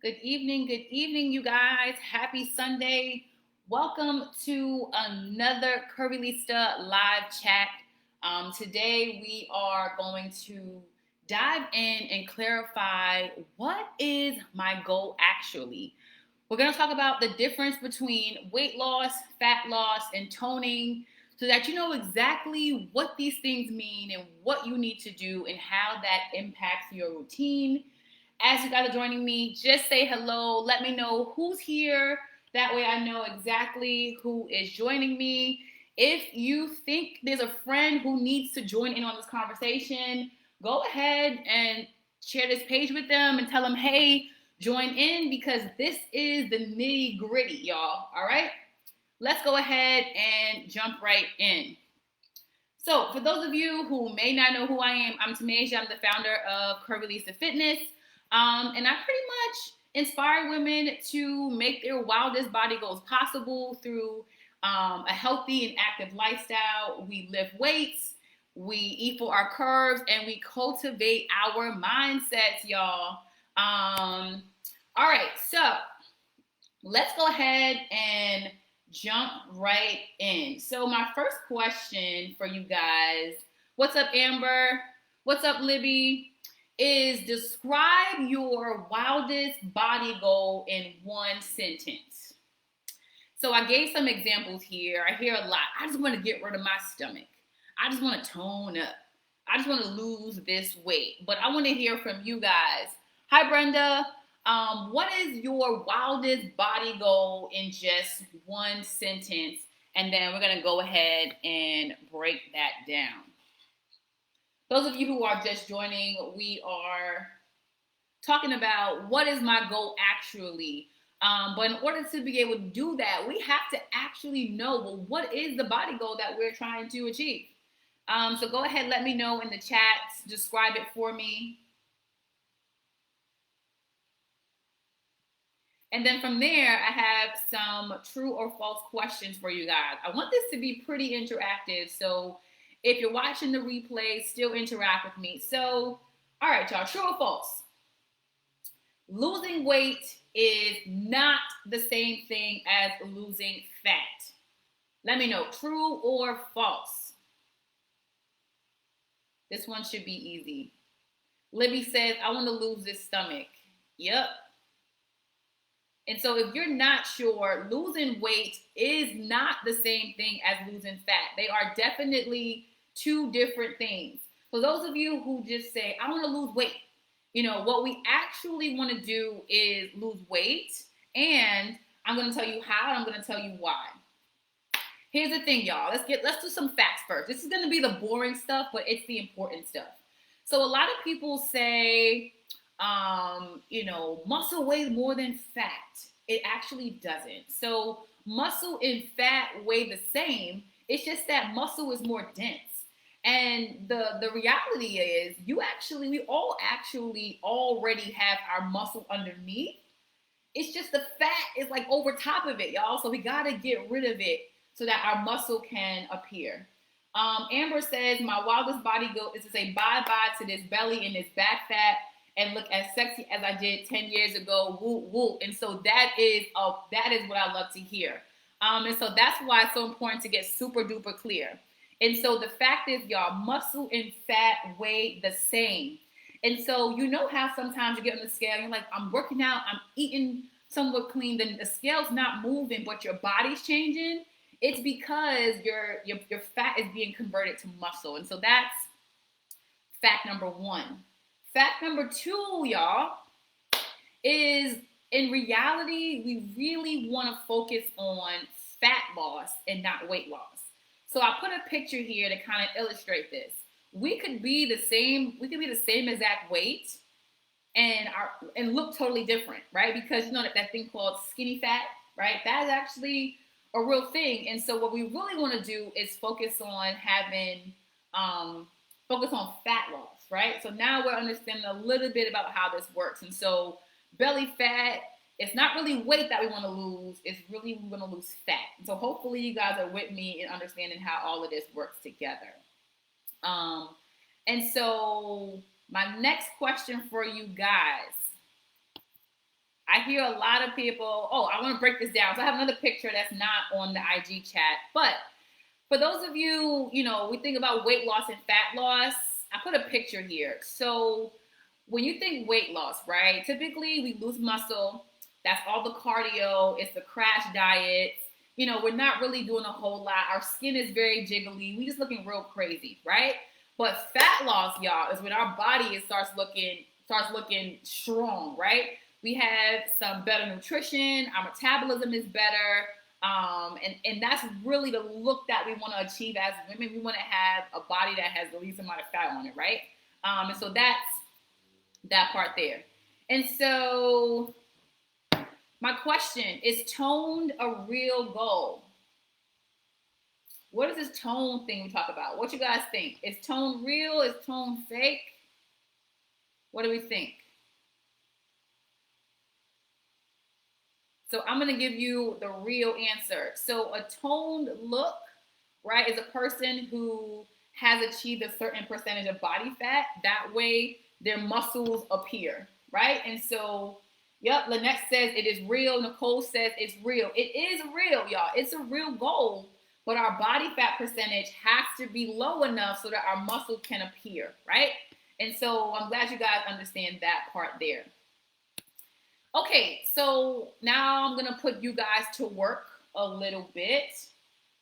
Good evening, you guys. Happy Sunday. Welcome to another Currylista live chat. Today we are going to dive in and clarify what is my goal actually. We're going to talk about the difference between weight loss, fat loss, and toning so that you know exactly what these things mean and what you need to do and how that impacts your routine. As you guys are joining me, just say hello. Let me know who's here. That way I know exactly who is joining me. If you think there's a friend who needs to join in on this conversation, go ahead and share this page with them and tell them, hey, join in because this is the nitty gritty, y'all. All right? Let's go ahead and jump right in. So, for those of you who may not know who I am, I'm Tamasia. I'm the founder of Curvy Fitness. And I pretty much inspire women to make their wildest body goals possible through a healthy and active lifestyle. We lift weights, we eat for our curves, and we cultivate our mindsets, y'all. All right, so let's go ahead and jump right in. So, my first question for you guys, what's up, Amber? What's up, Libby? Is describe your wildest body goal in one sentence. So I gave some examples here. I hear a lot. I just want to get rid of my stomach. I just want to tone up. I just want to lose this weight. But I want to hear from you guys. Hi, Brenda. What is your wildest body goal in just one sentence? And then we're going to go ahead and break that down. Those of you who are just joining, we are talking about what is my goal actually. But in order to be able to do that, we have to actually know, well, what is the body goal that we're trying to achieve? So go ahead, let me know in the chats, describe it for me. And then from there, I have some true or false questions for you guys. I want this to be pretty interactive. So if you're watching the replay, still interact with me. So, all right, y'all, true or false? Losing weight is not the same thing as losing fat. Let me know, true or false? This one should be easy. Libby says, I want to lose this stomach. Yep. And so if you're not sure, losing weight is not the same thing as losing fat. They are definitely two different things. For those of you who just say, I want to lose weight, you know, what we actually want to do is lose weight. And I'm going to tell you how, and I'm going to tell you why. Here's the thing, y'all. Let's do some facts first. This is going to be the boring stuff, but it's the important stuff. So a lot of people say, muscle weighs more than fat. It actually doesn't. So muscle and fat weigh the same. It's just that muscle is more dense. And the reality is we all actually already have our muscle underneath. It's just the fat is like over top of it, y'all. So we got to get rid of it so that our muscle can appear. Amber says, my wildest body goal is to say bye-bye to this belly and this back fat and look as sexy as I did 10 years ago. Woo, woo. And so that is what I love to hear. And so that's why it's so important to get super duper clear. And so the fact is, y'all, muscle and fat weigh the same. And so you know how sometimes you get on the scale and you're like, I'm working out, I'm eating somewhat clean, then the scale's not moving, but your body's changing. It's because your fat is being converted to muscle. And so that's fact number one. Fact number two, y'all, is in reality, we really want to focus on fat loss and not weight loss. So I put a picture here to kind of illustrate this. We could be the same exact weight and look totally different, right? Because you know that thing called skinny fat, right? That is actually a real thing. And so what we really want to do is focus on fat loss, right? So now we're understanding a little bit about how this works. And so belly fat, it's not really weight that we want to lose. It's really we want to lose fat. So hopefully you guys are with me in understanding how all of this works together. And so my next question for you guys, I hear a lot of people, oh, I want to break this down. So I have another picture that's not on the IG chat. But for those of you, we think about weight loss and fat loss. I put a picture here. So when you think weight loss, right? Typically we lose muscle. That's all the cardio. It's the crash diets. We're not really doing a whole lot. Our skin is very jiggly. We just looking real crazy, right? But fat loss, y'all, is when our body starts looking strong, right? We have some better nutrition. Our metabolism is better. And that's really the look that we want to achieve as women. We want to have a body that has the least amount of fat on it, right? And so that's that part there. And so my question, is toned a real goal? What is this tone thing we talk about? What you guys think? Is tone real? Is tone fake? What do we think? So I'm going to give you the real answer. So a toned look, right, is a person who has achieved a certain percentage of body fat. That way their muscles appear, right? And so, yep, Lynette says it is real. Nicole says it's real. It is real, y'all. It's a real goal, but our body fat percentage has to be low enough so that our muscle can appear, right? And so I'm glad you guys understand that part there. Okay, so now I'm going to put you guys to work a little bit.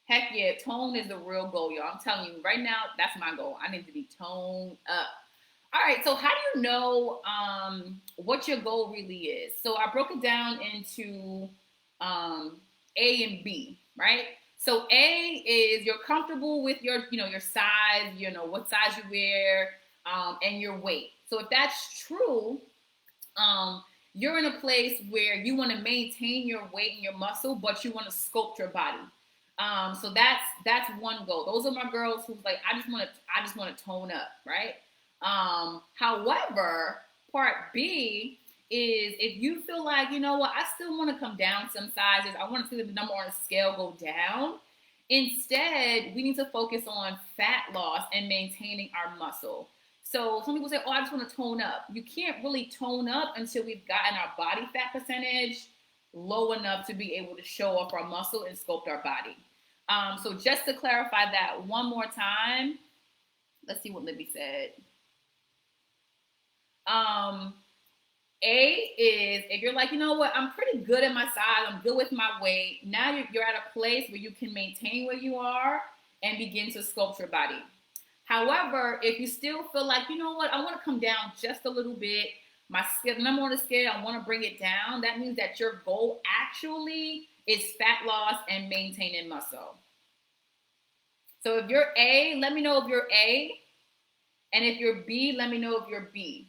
Heck yeah, tone is the real goal, y'all. I'm telling you, right now, that's my goal. I need to be toned up. All right, so how do you know what your goal really is? So I broke it down into A and B, right? So A is you're comfortable with your size, what size you wear, and your weight. So if that's true, you're in a place where you want to maintain your weight and your muscle, but you want to sculpt your body. So that's one goal. Those are my girls who's like, I just want to tone up, right? However, part B is if you feel like, you know what, I still want to come down some sizes. I want to see the number on the scale go down. Instead, we need to focus on fat loss and maintaining our muscle. So some people say, oh, I just want to tone up. You can't really tone up until we've gotten our body fat percentage low enough to be able to show off our muscle and sculpt our body. So just to clarify that one more time, let's see what Libby said. A is if you're like, you know what, I'm pretty good at my size, I'm good with my weight. Now you're at a place where you can maintain where you are and begin to sculpt your body. However, if you still feel like, you know what, I want to come down just a little bit, my number on the scale, I want to bring it down, that means that your goal actually is fat loss and maintaining muscle. So if you're A, let me know if you're A. And if you're B, let me know if you're B.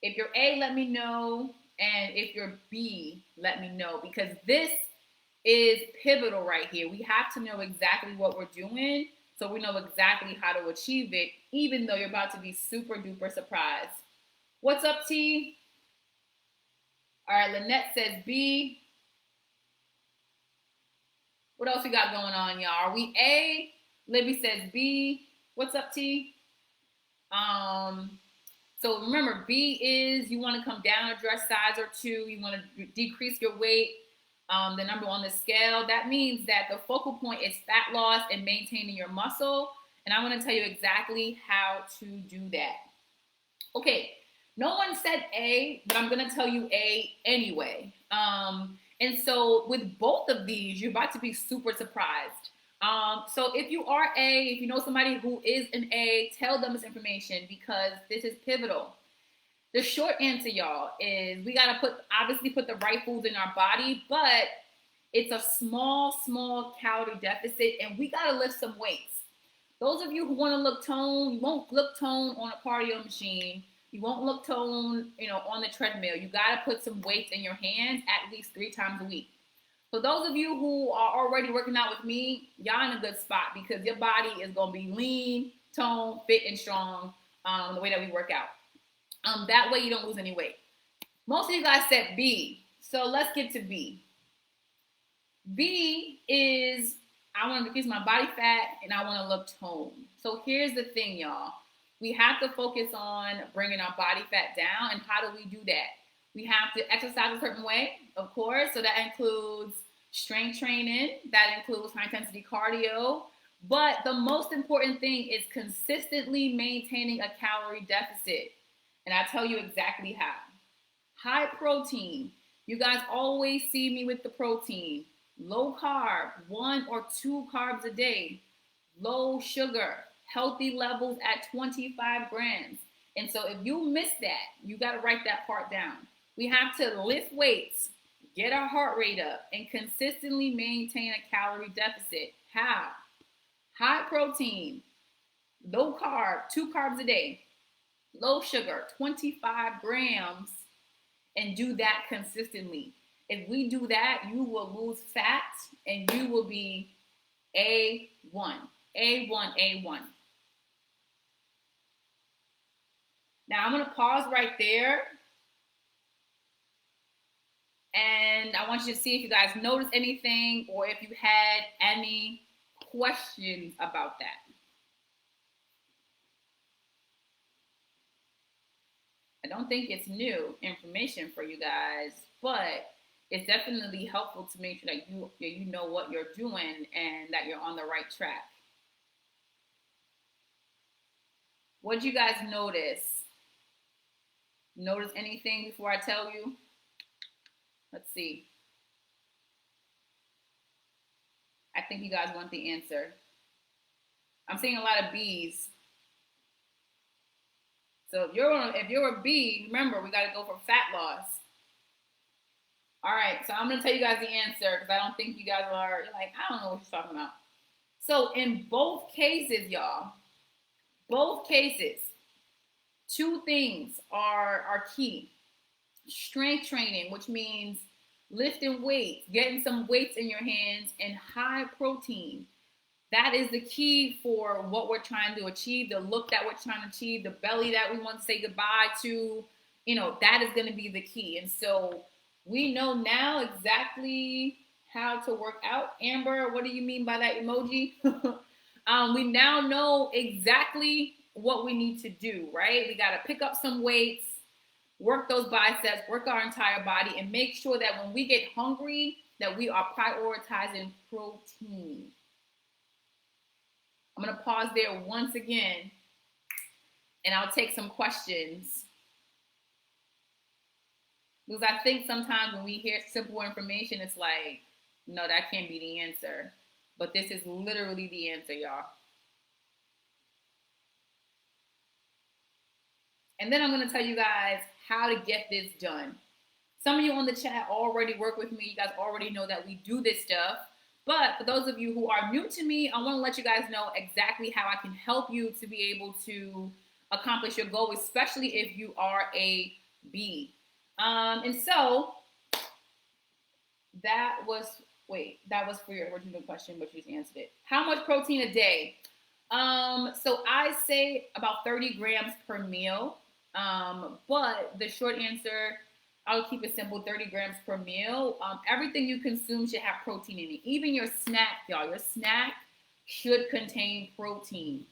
If you're A, let me know. And if you're B, let me know. Because this is pivotal right here. We have to know exactly what we're doing so we know exactly how to achieve it, even though you're about to be super duper surprised. What's up, T? All right, Lynette says B. What else we got going on, y'all? Are we A? Libby says B. What's up, T? So remember, B is you want to come down a dress size or two. You want to decrease your weight, the number on the scale. That means that the focal point is fat loss and maintaining your muscle. And I want to tell you exactly how to do that. Okay, no one said A, but I'm going to tell you A anyway. And so with both of these, you're about to be super surprised. So if you are A, if you know somebody who is an A, tell them this information because this is pivotal. The short answer, y'all, is we got to obviously put the right foods in our body, but it's a small calorie deficit and we got to lift some weights. Those of you who want to look toned, you won't look toned on a cardio machine. You won't look toned, on the treadmill. You got to put some weights in your hands at least 3 times a week. So those of you who are already working out with me, y'all in a good spot because your body is going to be lean, toned, fit, and strong the way that we work out. That way you don't lose any weight. Most of you guys said B. So let's get to B. B is I want to decrease my body fat and I want to look toned. So here's the thing, y'all. We have to focus on bringing our body fat down. And how do we do that? We have to exercise a certain way, of course. So that includes strength training, that includes high intensity cardio. But the most important thing is consistently maintaining a calorie deficit. And I'll tell you exactly how. High protein. You guys always see me with the protein. Low carb, 1 or 2 carbs a day. Low sugar, healthy levels at 25 grams. And so if you miss that, you got to write that part down. We have to lift weights, get our heart rate up, and consistently maintain a calorie deficit. How? High protein, low carb, 2 carbs a day, low sugar, 25 grams, and do that consistently. If we do that, you will lose fat and you will be A1. A1, A1. Now I'm going to pause right there. And I want you to see if you guys noticed anything or if you had any questions about that. I don't think it's new information for you guys, but it's definitely helpful to make sure that you know what you're doing and that you're on the right track. What did you guys notice? Notice anything before I tell you? Let's see. I think you guys want the answer. I'm seeing a lot of B's. So if you're a B, remember we got to go for fat loss. All right, so I'm gonna tell you guys the answer because I don't think you guys are like, I don't know what you're talking about. So in both cases, y'all, both cases, 2 things are key. Strength training, which means lifting weights, getting some weights in your hands, and high protein. That is the key for what we're trying to achieve, the look that we're trying to achieve, the belly that we want to say goodbye to. That is going to be the key. And so we know now exactly how to work out. Amber, what do you mean by that emoji? We now know exactly what we need to do, right? We got to pick up some weights, work those biceps, work our entire body, and make sure that when we get hungry, that we are prioritizing protein. I'm going to pause there once again, and I'll take some questions. Because I think sometimes when we hear simple information, it's like, no, that can't be the answer. But this is literally the answer, y'all. And then I'm going to tell you guys how to get this done. Some of you on the chat already work with me. You guys already know that we do this stuff. But for those of you who are new to me, I want to let you guys know exactly how I can help you to be able to accomplish your goal, especially if you are a B. And so that was for your original question, but you just answered it. How much protein a day? So I say about 30 grams per meal. But the short answer, I'll keep it simple, 30 grams per meal. Everything you consume should have protein in it. Even your snack, y'all. Your snack should contain protein.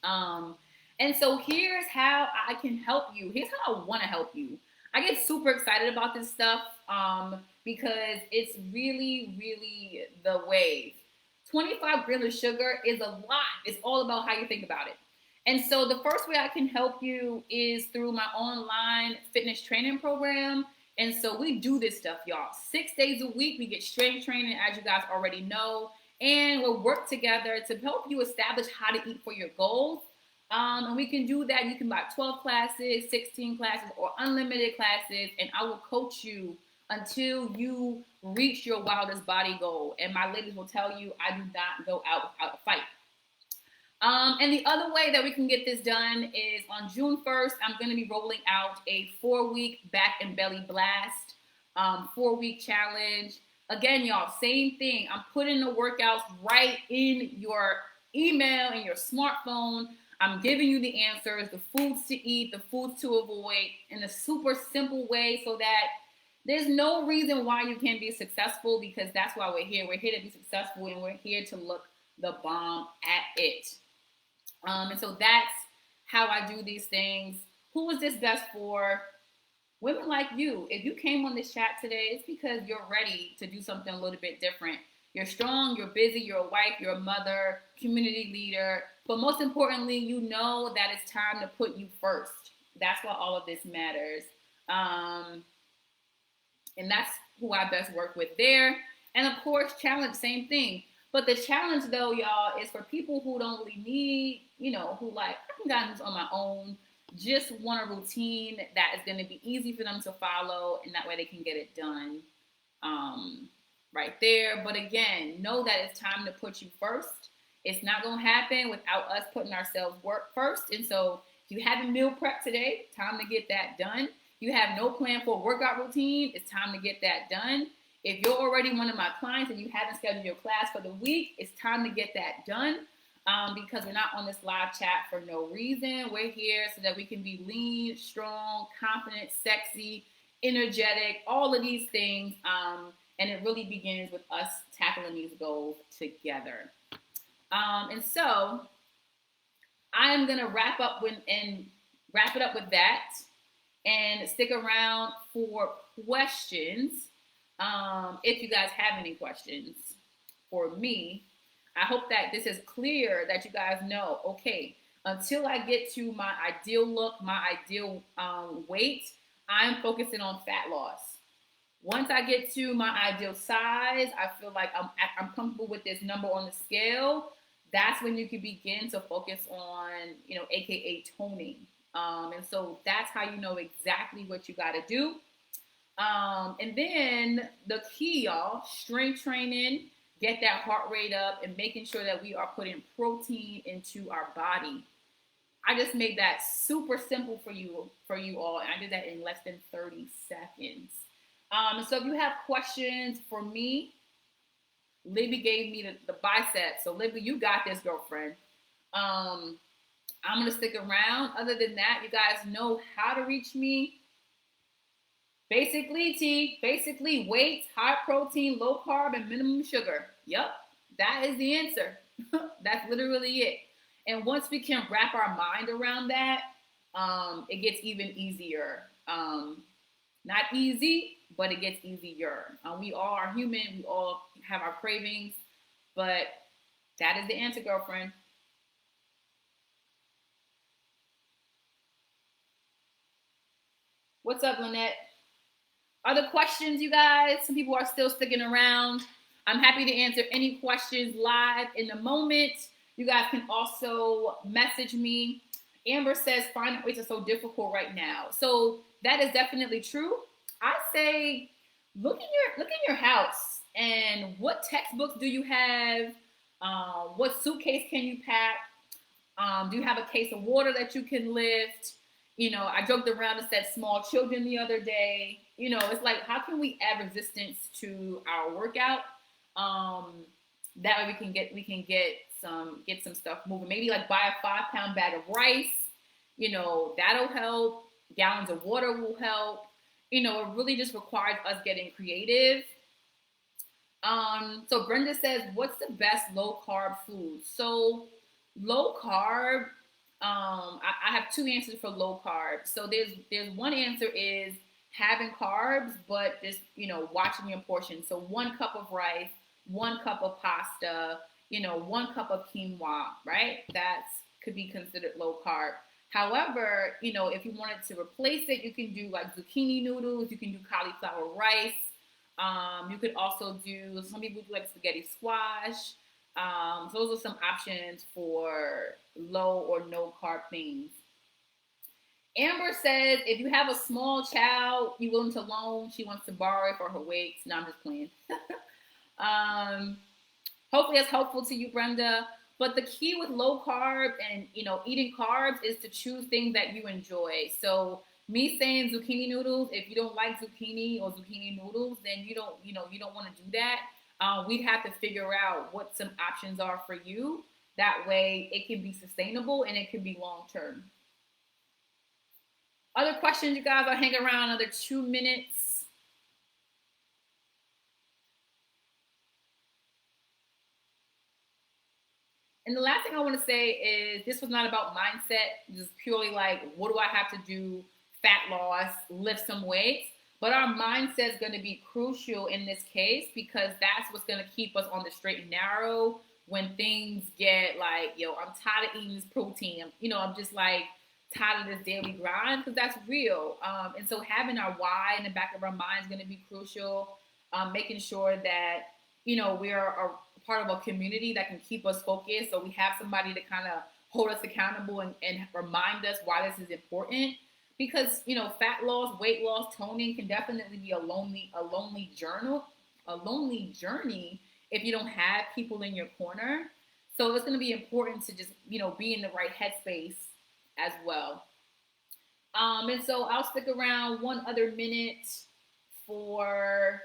And so here's how I can help you. Here's how I want to help you. I get super excited about this stuff because it's really, really the wave. 25 grams of sugar is a lot. It's all about how you think about it. And so the first way I can help you is through my online fitness training program. And so we do this stuff, y'all. 6 days a week, we get strength training, as you guys already know. And we'll work together to help you establish how to eat for your goals. And we can do that. You can buy 12 classes, 16 classes, or unlimited classes. And I will coach you until you reach your wildest body goal. And my ladies will tell you, I do not go out without a fight. And the other way that we can get this done is on June 1st, I'm going to be rolling out a 4-week back and belly blast, 4-week challenge. Again, y'all, same thing. I'm putting the workouts right in your email and your smartphone. I'm giving you the answers, the foods to eat, the foods to avoid in a super simple way so that there's no reason why you can't be successful, because that's why we're here. We're here to be successful, and we're here to look the bomb at it. And so that's how I do these things. Who is this best for? Women like you, if you came on this chat today, it's because you're ready to do something a little bit different. You're strong, you're busy, you're a wife, you're a mother, community leader, but most importantly, you know that it's time to put you first. That's why all of this matters. Um, and that's who I best work with there. And of course, challenge, same thing. But the challenge, though, y'all, is for people who don't really need, who like, I can guide this on my own, just want a routine that is going to be easy for them to follow, and that way they can get it done right there. But again, know that it's time to put you first. It's not going to happen without us putting ourselves work first. And so if you haven't meal prep today, time to get that done. You have no plan for a workout routine, it's time to get that done. If you're already one of my clients and you haven't scheduled your class for the week, it's time to get that done because we're not on this live chat for no reason. We're here so that we can be lean, strong, confident, sexy, energetic, all of these things. And it really begins with us tackling these goals together. And so I am going to wrap it up with that and stick around for questions. If you guys have any questions for me, I hope that this is clear, that you guys know, okay, until I get to my ideal look, my ideal weight, I'm focusing on fat loss. Once I get to my ideal size, I feel like I'm comfortable with this number on the scale. That's when you can begin to focus on, AKA toning. And so that's how you know exactly what you got to do. And then the key, y'all, strength training, get that heart rate up, and making sure that we are putting protein into our body. I just made that super simple for you all, and I did that in less than 30 seconds. So if you have questions for me, Libby gave me the bicep. So Libby, you got this, girlfriend. I'm going to stick around. Other than that, you guys know how to reach me. Basically, weight, high protein, low carb, and minimum sugar. Yep, that is the answer. That's literally it. And once we can wrap our mind around that, it gets even easier. Not easy, but it gets easier. We all are human. We all have our cravings. But that is the answer, girlfriend. What's up, Lynette? Other questions, you guys? Some people are still sticking around. I'm happy to answer any questions live in the moment. You guys can also message me. Amber says finding weights are so difficult right now. So that is definitely true. I say look in your house and what textbooks do you have? What suitcase can you pack? Do you have a case of water that you can lift? I joked around and said small children the other day. It's like, how can we add resistance to our workout? That way we can get some stuff moving. Maybe like buy a 5-pound bag of rice. That'll help. Gallons of water will help. It really just requires us getting creative. So Brenda says, what's the best low carb food? So low carb, I have two answers for low carb. So there's one answer is having carbs, but just, watching your portion. So 1 cup of rice, 1 cup of pasta, 1 cup of quinoa, right? That could be considered low carb. However, if you wanted to replace it, you can do like zucchini noodles, you can do cauliflower rice. You could also do, some people do like spaghetti squash. So those are some options for low or no carb things. Amber says, if you have a small child, you willing to loan, she wants to borrow it for her weights. No, I'm just playing. Hopefully that's helpful to you, Brenda. But the key with low carb and, eating carbs is to choose things that you enjoy. So me saying zucchini noodles, if you don't like zucchini or zucchini noodles, then you don't want to do that. We'd have to figure out what some options are for you. That way it can be sustainable and it can be long-term. Other questions, you guys? I'll hang around another 2 minutes. And the last thing I want to say is this was not about mindset. This is purely like, what do I have to do fat loss, lift some weights. But our mindset is going to be crucial in this case because that's what's going to keep us on the straight and narrow when things get like, yo, I'm tired of eating this protein. I'm just like tired of this daily grind because that's real. And so having our why in the back of our mind is going to be crucial. Making sure that, we are a part of a community that can keep us focused. So we have somebody to kind of hold us accountable and remind us why this is important. Because fat loss, weight loss, toning can definitely be a lonely journey if you don't have people in your corner. So it's going to be important to just be in the right headspace as well. And so I'll stick around 1 other minute for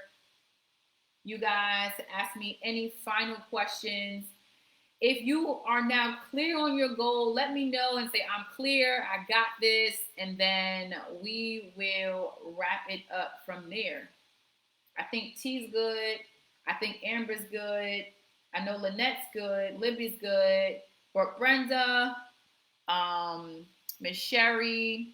you guys to ask me any final questions. If you are now clear on your goal, let me know and say, I'm clear, I got this, and then we will wrap it up from there. I think T's good. I think Amber's good. I know Lynette's good. Libby's good. Brenda, Miss Sherry.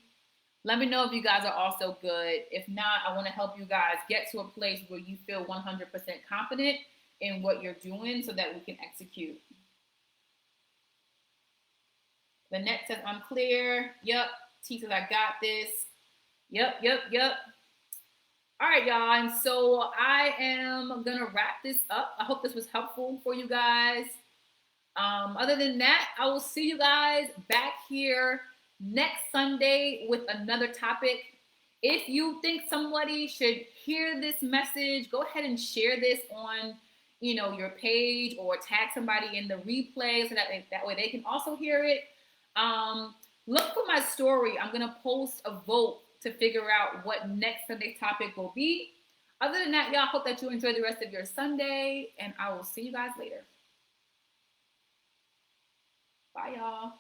Let me know if you guys are also good. If not, I want to help you guys get to a place where you feel 100% confident in what you're doing so that we can execute. Lynette says, I'm clear. Yep. T says, I got this. Yep. All right, y'all. And so I am going to wrap this up. I hope this was helpful for you guys. Other than that, I will see you guys back here next Sunday with another topic. If you think somebody should hear this message, go ahead and share this on your page or tag somebody in the replay so that way they can also hear it. Look for my story. I'm going to post a vote to figure out what next Sunday's topic will be. Other than that, y'all, hope that you enjoy the rest of your Sunday, and I will see you guys later. Bye, y'all.